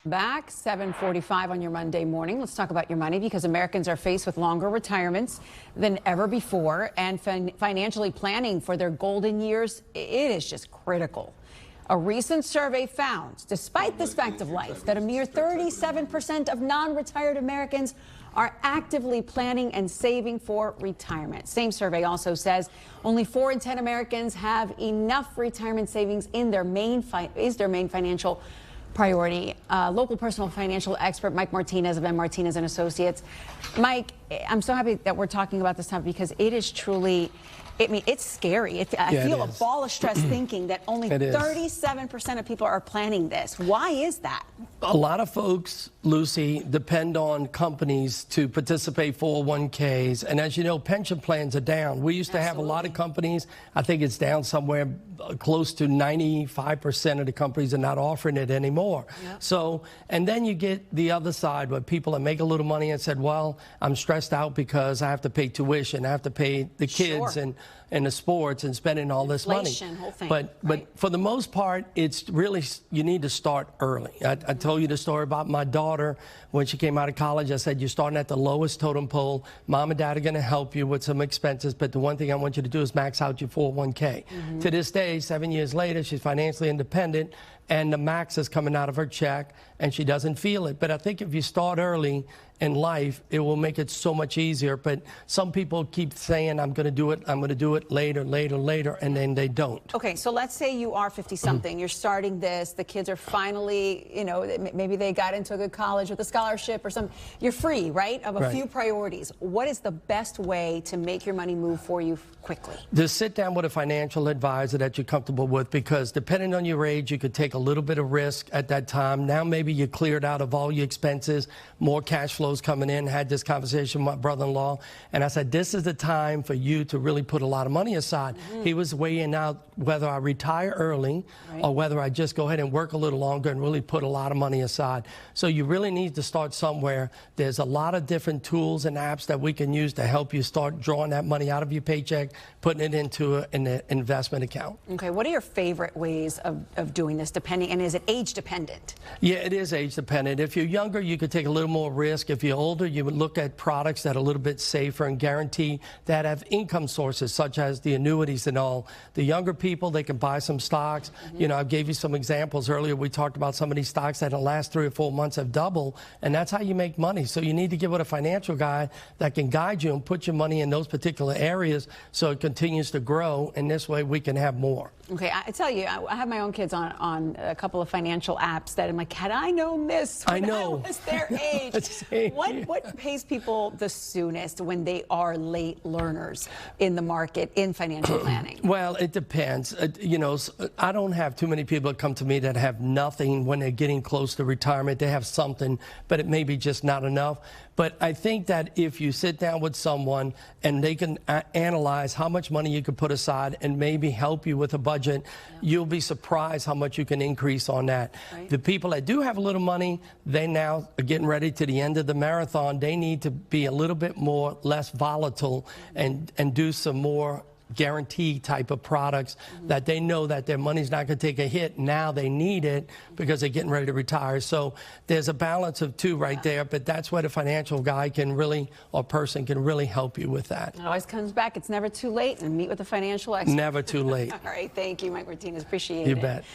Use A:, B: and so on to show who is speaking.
A: Back 7:45 on your Monday morning. Let's talk about your money because Americans are faced with longer retirements than ever before, and financially planning for their golden years, it is just critical. A recent survey found, despite this fact of life, that a mere 37% of non-retired Americans are actively planning and saving for retirement. Same survey also says only 4 in 10 Americans have enough retirement savings in their main financial priority. Local personal financial expert Mike Martinez of Martinez and Associates. Mike, I'm so happy that we're talking about this topic because it is truly, it's scary. I feel a ball of stress thinking that only 37% of people are planning this. Why is that?
B: A lot of folks, Lucy, depend on companies to participate 401ks. And as you know, pension plans are down. We used to have a lot of companies. I think it's down somewhere close to 95% of the companies are not offering it anymore. Yep. So, and then you get the other side where people that make a little money and said, well, I'm stressed out because I have to pay tuition, I have to pay the kids and the sports and spending all this money.
A: Whole thing,
B: but for the most part, it's really, you need to start early. I told you the story about my daughter when she came out of college. I said, you're starting at the lowest totem pole. Mom and dad are going to help you with some expenses, but the one thing I want you to do is max out your 401k. To this day, 7 years later, she's financially independent, and the max is coming out of her check, and she doesn't feel it. But I think if you start early in life, it will make it so much easier. But some people keep saying, I'm going to do it later, and then they don't.
A: Okay, so let's say you are 50-something. You're starting this. The kids are finally, you know, maybe they got into a good college with a scholarship or something. You're free, right, of a few priorities. What is the best way to make your money move for you quickly?
B: Just sit down with a financial advisor that you're comfortable with, because depending on your age, you could take a little bit of risk at that time. Now maybe you're cleared out of all your expenses, more cash flow coming in. Had this conversation with my brother-in-law, and I said, this is the time for you to really put a lot of money aside. He was weighing out whether I retire early or whether I just go ahead and work a little longer and really put a lot of money aside. So you really need to start somewhere. There's a lot of different tools and apps that we can use to help you start drawing that money out of your paycheck, putting it into an investment account.
A: Okay, what are your favorite ways of doing this, depending, and is it age dependent?
B: Yeah, it is age dependent. If you're younger, you could take a little more risk. If you're older, you would look at products that are a little bit safer and guarantee that have income sources, such as the annuities and all. The younger people, they can buy some stocks. You know, I gave you some examples earlier. We talked about some of these stocks that in the last 3 or 4 months have doubled, and that's how you make money. So you need to get with a financial guy that can guide you and put your money in those particular areas so it continues to grow, and this way we can have more.
A: Okay, I tell you, I have my own kids on a couple of financial apps that I'm like, had I known this when I was their age? What pays people the soonest when they are late learners in the market in financial planning?
B: Well, it depends. You know, I don't have too many people that come to me that have nothing when they're getting close to retirement. They have something, but it may be just not enough. But I think that if you sit down with someone and they can analyze how much money you could put aside and maybe help you with a budget, you'll be surprised how much you can increase on that. The people that do have a little money, they now are getting ready to the end of the marathon. They need to be a little bit less volatile and do some more guarantee type of products that they know that their money's not going to take a hit. Now they need it because they're getting ready to retire. So there's a balance of two right there, but that's where the financial guy can really, or person can really help you with that.
A: It always comes back. It's never too late, and meet with a financial expert.
B: Never too late.
A: All right. Thank you, Mike Martinez. Appreciate it.
B: You bet.